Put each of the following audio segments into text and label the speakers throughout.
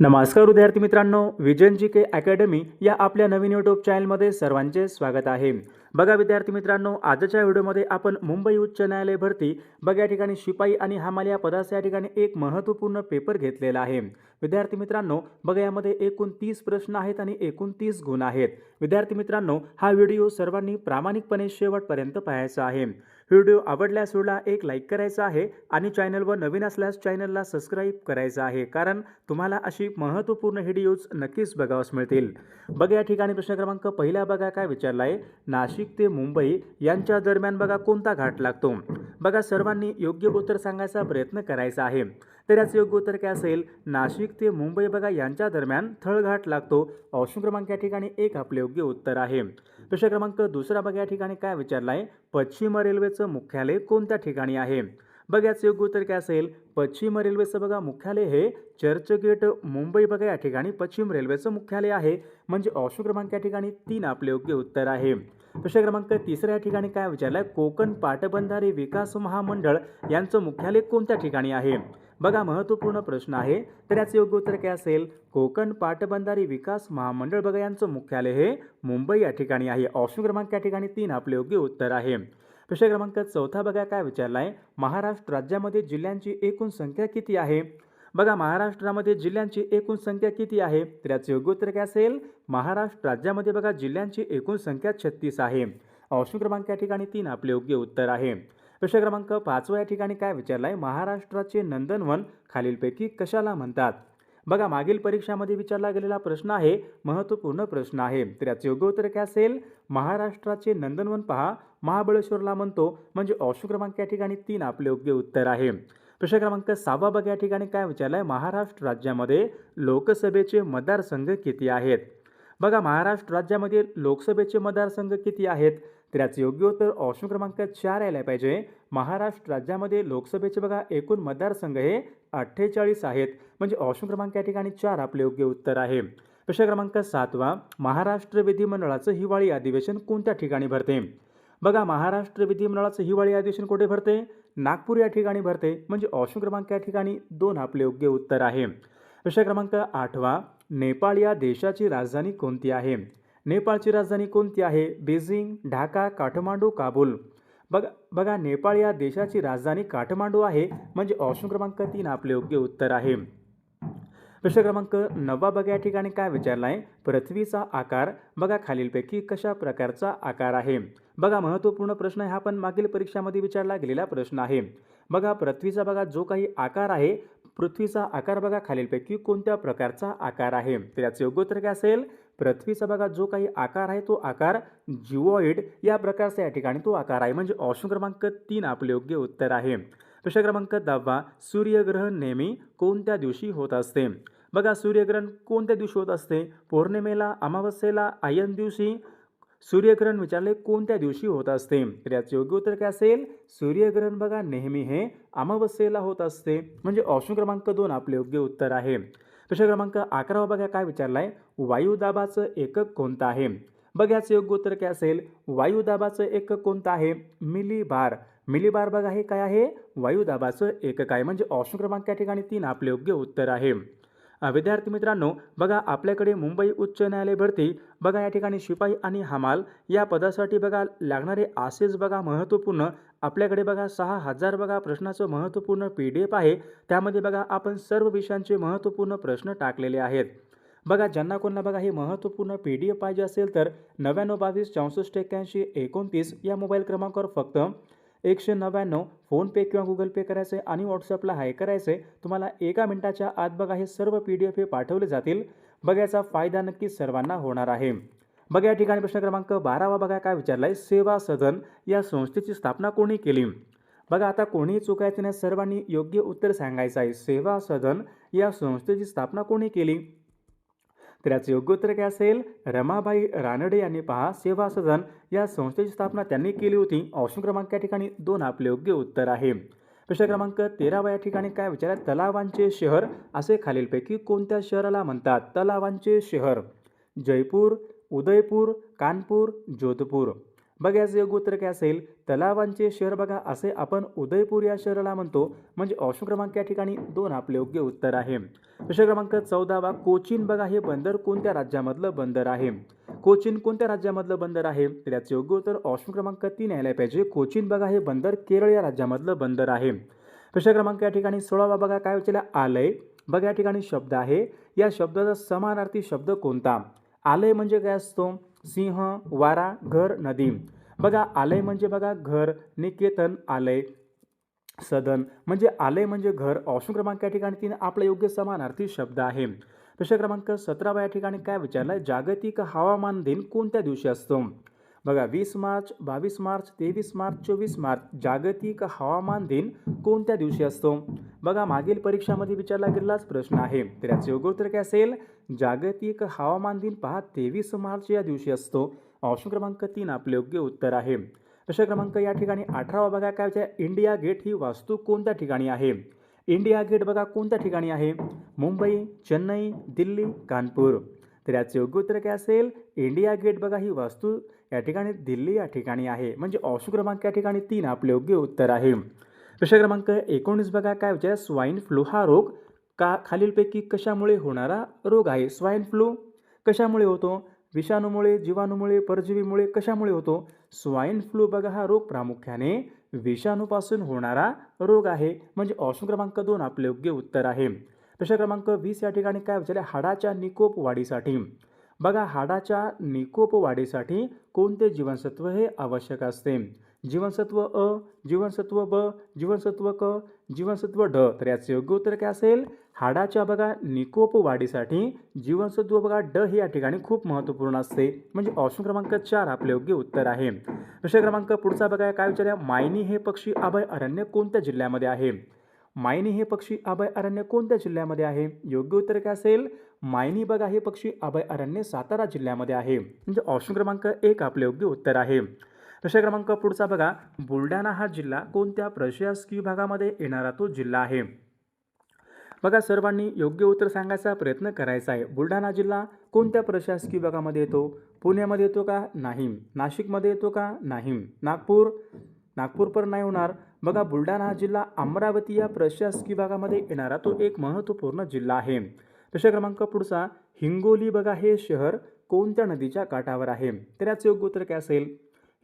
Speaker 1: नमस्कार विद्यार्थी मित्रांनो, विजन जी के अकॅडमी या आपल्या नवीन यूट्यूब चॅनलमध्ये सर्वांचे स्वागत आहे। बघा विद्यार्थी मित्रांनो, आजच्या व्हिडिओमध्ये आपण मुंबई उच्च न्यायालय भरती बघा या ठिकाणी शिपाई आणि हमाल या पदाचा या ठिकाणी एक महत्त्वपूर्ण पेपर घेतलेला आहे। विद्यार्थी मित्रांनो, बघा यामध्ये एकूण 30 प्रश्न आहेत आणि एकूण 30 गुण आहेत। विद्यार्थी मित्रांनो, हा व्हिडिओ सर्वांनी प्रामाणिकपणे शेवटपर्यंत पाहायचा आहे। व्हिडिओ आवडल्यास व्हिडिओला एक लाईक करायचा आहे आणि चॅनलवर नवीन असल्यास चॅनलला सबस्क्राईब करायचं आहे, कारण तुम्हाला अशी महत्त्वपूर्ण व्हिडिओज नक्कीच बघावयास मिळतील। बघा या ठिकाणी प्रश्न क्रमांक पहिला बघा काय विचारला आहे, नाशिक ते मुंबई यांच्या दरम्यान बघा कोणता घाट लागतो। बघा सर्वांनी योग्य उत्तर सांगायचा प्रयत्न करायचा आहे। तर याचे योग्य उत्तर काय असेल, नाशिक ते मुंबई बघा यांच्या दरम्यान थळघाट लागतो। ऑप्शन क्रमांक या ठिकाणी 1 आपले योग्य उत्तर आहे। प्रश्न क्रमांक दुसरा बघा या ठिकाणी काय विचारला आहे, पश्चिम रेल्वेचं मुख्यालय कोणत्या ठिकाणी आहे। बघा याचे योग्य उत्तर काय असेल, पश्चिम रेल्वेचं बघा मुख्यालय हे चर्चगेट मुंबई बघा या ठिकाणी पश्चिम रेल्वेचं मुख्यालय आहे। म्हणजे ऑप्शन क्रमांक या ठिकाणी 3 आपले योग्य उत्तर आहे। प्रश्न क्रमांक तिसऱ्या या ठिकाणी काय विचारलाय, कोकण पाटबंधारे विकास महामंडळ यांचं मुख्यालय कोणत्या ठिकाणी आहे। बघा महत्त्वपूर्ण प्रश्न आहे। तर याचे योग्य उत्तर काय असेल, कोकण पाटबंधारे विकास महामंडळ बघा यांचं मुख्यालय हे मुंबई या ठिकाणी आहे। ऑप्शन क्रमांक या ठिकाणी 3 आपले योग्य उत्तर आहे। प्रश्न क्रमांक चौथा बघा काय विचारलाय, महाराष्ट्र राज्यामध्ये जिल्ह्यांची एकूण संख्या किती आहे। बघा महाराष्ट्रामध्ये जिल्ह्यांची एकूण संख्या किती आहे। तर याचे योग्य उत्तर काय असेल, महाराष्ट्र राज्यामध्ये बघा जिल्ह्यांची एकूण संख्या 36 आहे। ऑप्शन क्रमांक या ठिकाणी 3 आपले योग्य उत्तर आहे। प्रश्न क्रमांक 5 या ठिकाणी काय विचारलाय, महाराष्ट्राचे नंदनवन खालीलपैकी कशाला म्हणतात। बघा मागील परीक्षामध्ये विचारला गेलेला प्रश्न आहे, महत्त्वपूर्ण प्रश्न आहे। तर याचे योग्य उत्तर काय असेल, महाराष्ट्राचे नंदनवन पहा महाबळेश्वरला म्हणतो। म्हणजे ऑप्शन क्रमांक या ठिकाणी 3 आपले योग्य उत्तर आहे। प्रश्न क्रमांक 6 बघा या ठिकाणी काय विचारलाय, महाराष्ट्र राज्यामध्ये लोकसभेचे मतदारसंघ किती आहेत। बघा महाराष्ट्र राज्यामध्ये लोकसभेचे मतदारसंघ किती आहेत। तर याचे योग्य उत्तर ऑप्शन क्रमांक 4 यायला पाहिजे। महाराष्ट्र राज्यामध्ये लोकसभेचे बघा एकूण मतदारसंघ हे 48 आहेत। म्हणजे ऑप्शन क्रमांक या ठिकाणी 4 आपले योग्य उत्तर आहे। प्रश्न क्रमांक 7 महाराष्ट्र विधिमंडळाचं हिवाळी अधिवेशन कोणत्या ठिकाणी भरते। बघा महाराष्ट्र विधिमंडळाचं हिवाळी अधिवेशन कुठे भरते, नागपूर या ठिकाणी भरते। म्हणजे ऑप्शन क्रमांक या ठिकाणी 2 आपले योग्य उत्तर आहे। प्रश्न क्रमांक 8 नेपाळ या देशाची राजधानी कोणती आहे। नेपाळची राजधानी कोणती आहे, बीजिंग, ढाका, काठमांडू, काबूल। बघा नेपाळ या देशाची राजधानी काठमांडू आहे। म्हणजे ऑप्शन क्रमांक 3 आपले योग्य उत्तर आहे। प्रश्न क्रमांक 9 बघा या ठिकाणी काय विचारलाय, पृथ्वीचा आकार बघा खालीलपैकी कशा प्रकारचा आकार आहे। बघा महत्त्वपूर्ण प्रश्न आहे, हा पण मागील परीक्षामध्ये विचारला गेलेला प्रश्न आहे। बघा पृथ्वीचा बघा जो काही आकार आहे, पृथ्वीचा आकार बघा खालीलपैकी कोणत्या प्रकारचा आकार आहे। तर याचे योग्य उत्तर काय असेल, पृथ्वीचा बघा जो काही आकार आहे तो आकार जिओइड या प्रकारचा या ठिकाणी तो आकार आहे। म्हणजे ऑप्शन क्रमांक 3 आपले योग्य उत्तर आहे। प्रश्न क्रमांक 10 सूर्यग्रहण नेहमी कोणत्या दिवशी होत असते। बघा सूर्यग्रहण कोणत्या दिवशी होत असते, पौर्णिमेला, अमावस्येला, आयन दिवशी। सूर्यग्रहण विचारले कोणत्या दिवशी होत असते। तर याचे योग्य उत्तर काय असेल, सूर्यग्रहण बघा नेहमी हे अमावस्येला होत असते। म्हणजे ऑप्शन क्रमांक 2 आपले योग्य उत्तर आहे। प्रश्न क्रमांक 11 बघा काय विचारलाय, वायुदाबाचं एकक कोणतं आहे। बघा याचे योग्य उत्तर काय असेल, वायुदाबाचं एकक कोणतं आहे, मिलीबार। मिलीबार बघा हे काय आहे, वायुदाबाचं एकक आहे। म्हणजे ऑप्शन क्रमांक या ठिकाणी 3 आपले योग्य उत्तर आहे। विद्यार्थी मित्रांनो, बघा आपल्याकडे मुंबई उच्च न्यायालय भरती बघा या ठिकाणी शिपाई आणि हमाल या पदासाठी बघा लागणारे असेच बघा महत्त्वपूर्ण आपल्याकडे बघा 6000 बघा प्रश्नाचं महत्त्वपूर्ण PDF आहे। त्यामध्ये बघा आपण सर्व विषयांचे महत्त्वपूर्ण प्रश्न टाकलेले आहेत। बघा ज्यांना कोणाला बघा हे महत्त्वपूर्ण PDF पाहिजे असेल तर 9922 64 81 29 या मोबाईल क्रमांकावर फक्त 199 फोनपे किंवा गुगल पे करायचे आणि व्हॉट्सअपला हाय करायचे। तुम्हाला 1 मिनिटाच्या आत बघा हे सर्व PDF हे पाठवले जातील। बघा याचा फायदा नक्कीच सर्वांना होणार आहे। बघा या ठिकाणी प्रश्न क्रमांक 12 बघा काय विचारलाय, सेवा सदन या संस्थेची स्थापना कोणी केली। बघा आता कोणीही चुकायचं नाही, सर्वांनी योग्य उत्तर सांगायचं आहे। सेवा सदन या संस्थेची स्थापना कोणी केली। तर याचे योग्य उत्तर काय असेल, रमाबाई रानडे यांनी पहा सेवा सदन या संस्थेची स्थापना त्यांनी केली होती। ऑप्शन क्रमांक या ठिकाणी 2 आपले योग्य उत्तर आहे। प्रश्न क्रमांक 13 या ठिकाणी काय विचारलाय, तलावांचे शहर असे खालीलपैकी कोणत्या शहराला म्हणतात। तलावांचे शहर जयपूर, उदयपूर, कानपूर, जोधपूर। बघा याचं योग्य उत्तर काय असेल, तलावांचे शहर बघा असे आपण उदयपूर या शहराला म्हणतो. म्हणजे ऑप्शन क्रमांक या ठिकाणी 2 आपले योग्य उत्तर आहे. प्रश्न क्रमांक 14 कोचीन बघा हे बंदर कोणत्या राज्यामधलं बंदर आहे? कोचीन कोणत्या राज्यामधलं बंदर आहे? तर याचे योग्य उत्तर ऑप्शन क्रमांक 3 यायला पाहिजे. कोचीन बघा हे बंदर केरळ या राज्यामधलं बंदर आहे. प्रश्न क्रमांक या ठिकाणी 16 बघा काय विचारला, आलय. बघा या ठिकाणी शब्द आहे, या शब्दाचा समानार्थी शब्द कोणता? आलय म्हणजे काय असतो? सिंह, वारा, घर, नदी. बघा आलय म्हणजे बघा घर, निकेतन, आलय, सदन. म्हणजे आलय म्हणजे घर. ऑप्शन क्रमांक या ठिकाणी 3 आपला योग्य समानार्थी शब्द आहे. प्रश्न क्रमांक 17 या ठिकाणी काय विचारलाय, जागतिक हवामान दिन कोणत्या दिवशी असतो? बघा 20 मार्च, 22 मार्च, 23 मार्च, 24 मार्च. जागतिक हवामान दिन कोणत्या दिवशी असतो? बघा मागील परीक्षामध्ये विचारला गेलेलाच प्रश्न आहे. तर याचे योग्य उत्तर काय असेल, जागतिक हवामान दिन पहा 23 मार्च या दिवशी असतो. ऑप्शन क्रमांक 3 आपले योग्य उत्तर आहे. प्रश्न क्रमांक या ठिकाणी 18 बघा काय विचार, इंडिया गेट ही वास्तू कोणत्या ठिकाणी आहे? इंडिया गेट बघा कोणत्या ठिकाणी आहे? मुंबई, चेन्नई, दिल्ली, कानपूर. तर याचे योग्य उत्तर काय असेल, इंडिया गेट बघा ही वास्तू या ठिकाणी दिल्ली या ठिकाणी आहे. म्हणजे ऑप्शन क्रमांक या ठिकाणी 3 आपले योग्य उत्तर आहे. प्रश्न क्रमांक 19 बघा काय विचार, स्वाईन फ्लू हा रोग खालीलपैकी कशामुळे होणारा रोग आहे? स्वाईन फ्लू कशामुळे होतो? विषाणूमुळे, जीवाणूमुळे, परजीवीमुळे, कशामुळे होतो? स्वाईन फ्लू बघा हा रोग प्रामुख्याने विषाणूपासून होणारा रोग आहे. म्हणजे ऑप्शन क्रमांक 2 आपले योग्य उत्तर आहे. प्रश्न क्रमांक 20 या ठिकाणी काय विचारले, हाडाच्या निकोप वाढीसाठी. बघा हाडाच्या निकोप वाढीसाठी कोणते जीवनसत्व हे आवश्यक असते? जीवनसत्व अ, जीवनसत्व ब, जीवनसत्व क, जीवनसत्व ड. तर याचे योग्य उत्तर काय असेल, हाडाच्या बघा निकोप वाढीसाठी जीवनसत्व बघा ड हे या ठिकाणी खूप महत्त्वपूर्ण असते. म्हणजे ऑप्शन क्रमांक 4 आपले योग्य उत्तर आहे. प्रश्न क्रमांक पुढचा बघा काय विचारल्या, मायनी हे पक्षी अभय अरण्य कोणत्या जिल्ह्यामध्ये आहे? मायनी हे पक्षी अभय अरण्य कोणत्या जिल्ह्यामध्ये आहे? योग्य उत्तर काय असेल, मायनी बघा हे पक्षी अभय अरण्य सातारा जिल्ह्यामध्ये आहे. म्हणजे ऑप्शन क्रमांक 1 आपले योग्य उत्तर आहे. प्रश्न क्रमांक पुढचा बघा, बुलढाणा हा जिल्हा कोणत्या प्रशासकीय भागामध्ये येणारा तो जिल्हा आहे? बघा सर्वांनी योग्य उत्तर सांगायचा प्रयत्न करायचा आहे. बुलढाणा जिल्हा कोणत्या प्रशासकीय भागामध्ये येतो? पुण्यामध्ये येतो का? नाही. नाशिकमध्ये येतो का? नाही. नागपूर पण नाही होणार. बघा बुलढाणा हा जिल्हा अमरावती या प्रशासकीय भागामध्ये येणारा तो एक महत्त्वपूर्ण जिल्हा आहे. प्रश्न क्रमांक पुढचा, हिंगोली बघा हे शहर कोणत्या नदीच्या काठावर आहे? तर याचे योग्य उत्तर काय असेल,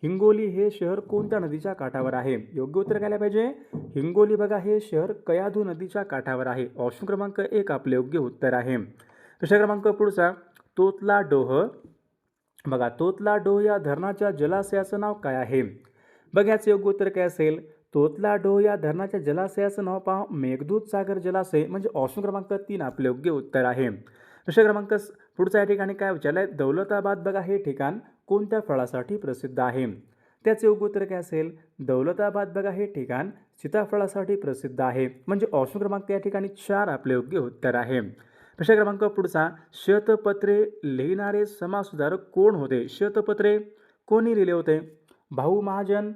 Speaker 1: हिंगोली हे शहर कोणत्या नदीच्या काठावर आहे? योग्य उत्तर काय पाहिजे, हिंगोली बघा हे शहर कयाधू नदीच्या काठावर आहे. ऑप्शन क्रमांक 1 आपले योग्य उत्तर आहे. प्रश्न क्रमांक पुढचा, तोतला डोह. बघा तोतला डोह या धरणाच्या जलाशयाचं नाव काय आहे? बघा याचे योग्य उत्तर काय असेल, तोतला डोह या धरणाच्या जलाशयाचं नाव पहा मेघदूत सागर जलाशय. म्हणजे ऑप्शन क्रमांक 3 आपले योग्य उत्तर आहे. प्रश्न क्रमांक पुढचा या ठिकाणी काय विचारलंय, दौलताबाद बघा हे ठिकाण कोणत्या फळासाठी प्रसिद्ध आहे? त्याचे योग्य उत्तर काय असेल, दौलताबाद बघा हे ठिकाण सीताफळासाठी प्रसिद्ध आहे. म्हणजे ऑप्शन क्रमांक या ठिकाणी 4 आपले योग्य उत्तर आहे. प्रश्न क्रमांक पुढचा, श्वेतपत्रे लिहिणारे समाजसुधारक कोण होते? श्वेतपत्रे कोणी लिहिले होते? भाऊ महाजन,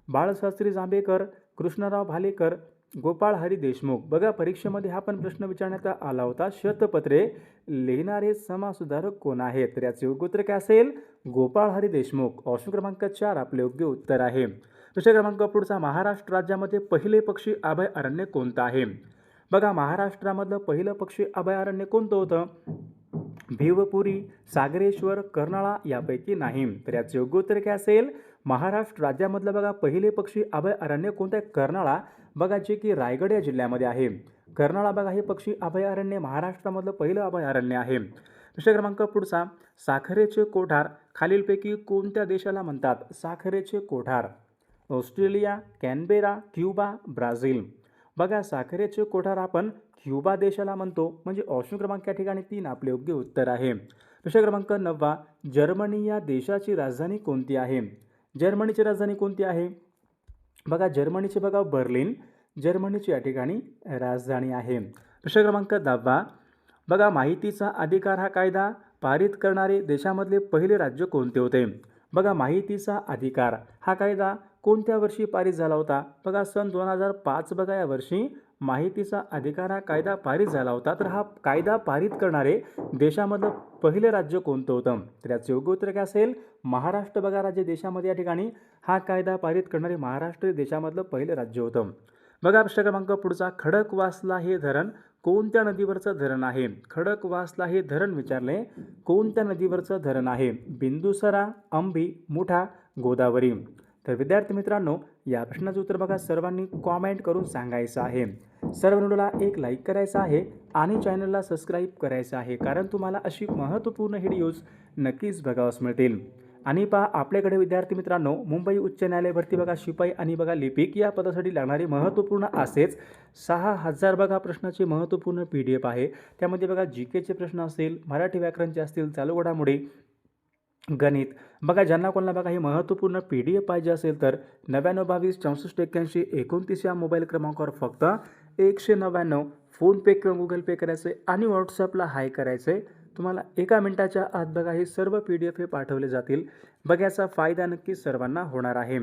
Speaker 1: बाळशास्त्री जांभेकर, कृष्णराव भालेकर, गोपाळ हरी देशमुख. बघा परीक्षेमध्ये हा पण प्रश्न विचारण्यात आला होता, श्वेतपत्रे लिहिणारे समाजसुधारक कोण आहेत? तर याचे योग्य उत्तर काय असेल, गोपाळ हरी देशमुख. ऑप्शन क्रमांक 4 आपले योग्य उत्तर आहे. प्रश्न क्रमांक पुढचा, महाराष्ट्र राज्यामध्ये पहिले पक्षी अभय अरण्य कोणतं आहे? बघा महाराष्ट्रामधलं पहिलं पक्षी अभयारण्य कोणतं होतं? भिवपुरी, सागरेश्वर, कर्नाळा यापैकी नाही. तर याचे योग्य उत्तर काय असेल, महाराष्ट्र राज्यामधलं बघा पहिले पक्षी अभयारण्य कोणतं आहे? कर्नाळा बघा जे की रायगड या जिल्ह्यामध्ये आहे. कर्नाळा बघा हे पक्षी अभयारण्य महाराष्ट्रामधलं पहिलं अभयारण्य आहे. प्रश्न क्रमांक पुढचा, साखरेचे कोठार खालीलपैकी कोणत्या देशाला म्हणतात? साखरेचे कोठार ऑस्ट्रेलिया, कॅनबेरा, क्युबा, ब्राझील. बघा साखरेचे कोठार आपण क्युबा देशाला म्हणतो. म्हणजे ऑप्शन क्रमांक या ठिकाणी 3 आपले योग्य उत्तर आहे. प्रश्न क्रमांक 9, जर्मनी या देशाची राजधानी कोणती आहे? जर्मनीची राजधानी कोणती आहे? बघा जर्मनीची बघा बर्लिन जर्मनीची या ठिकाणी राजधानी आहे. प्रश्न क्रमांक 10, बघा माहितीचा अधिकार हा कायदा पारित करणारे देशामधले पहिले राज्य कोणते होते? बघा माहितीचा अधिकार हा कायदा कोणत्या वर्षी पारित झाला होता? बघा सन 2005 बघा या वर्षी माहितीचा अधिकार हा कायदा पारित झाला होता, तर हा कायदा पारित करणारे देशामधलं पहिलं राज्य कोणतं होतं? तर याचं योग्य उत्तर काय असेल? महाराष्ट्र. बघा राज्य देशामध्ये या ठिकाणी हा कायदा पारित करणारे महाराष्ट्र देशामधलं पहिलं राज्य होतं. बघा प्रश्न क्रमांक पुढचा, खडकवासला हे धरण कोणत्या नदीवरचं धरण आहे? खडकवासला हे धरण विचारले कोणत्या नदीवरचं धरण आहे? बिंदुसरा, अंबी, मुठा, गोदावरी. तर विद्यार्थी मित्रांनो, या प्रश्नाचं उत्तर बघा सर्वांनी कॉमेंट करून सांगायचं आहे. सर्व व्हिडिओला एक लाईक करायचा आहे आणि चॅनलला सबस्क्राईब करायचं आहे, कारण तुम्हाला अशी महत्त्वपूर्ण व्हिडिओज नक्कीच बघावयास मिळतील. आणि पहा आपल्याकडे विद्यार्थी मित्रांनो, मुंबई उच्च न्यायालय भरती बघा शिपाई आणि बघा लिपिक या पदासाठी लागणारे महत्त्वपूर्ण असेच 6000 बघा प्रश्नाचे महत्त्वपूर्ण PDF आहे. त्यामध्ये बघा GKचे प्रश्न असतील, मराठी व्याकरणचे असतील, चालू घडामोडी, गणित. बघा ज्यांना कोणाला बघा हे महत्त्वपूर्ण PDF पाहिजे असेल तर 9922 64 81 29 या मोबाईल क्रमांकावर फक्त 199 फोनपे किंवा गुगल पे करायचे आणि व्हॉट्सअपला हाय करायचे. तुम्हाला 1 मिनिटाच्या आत बघा हे सर्व PDF हे पाठवले जातील. बघा याचा फायदा नक्कीच सर्वांना होणार आहे.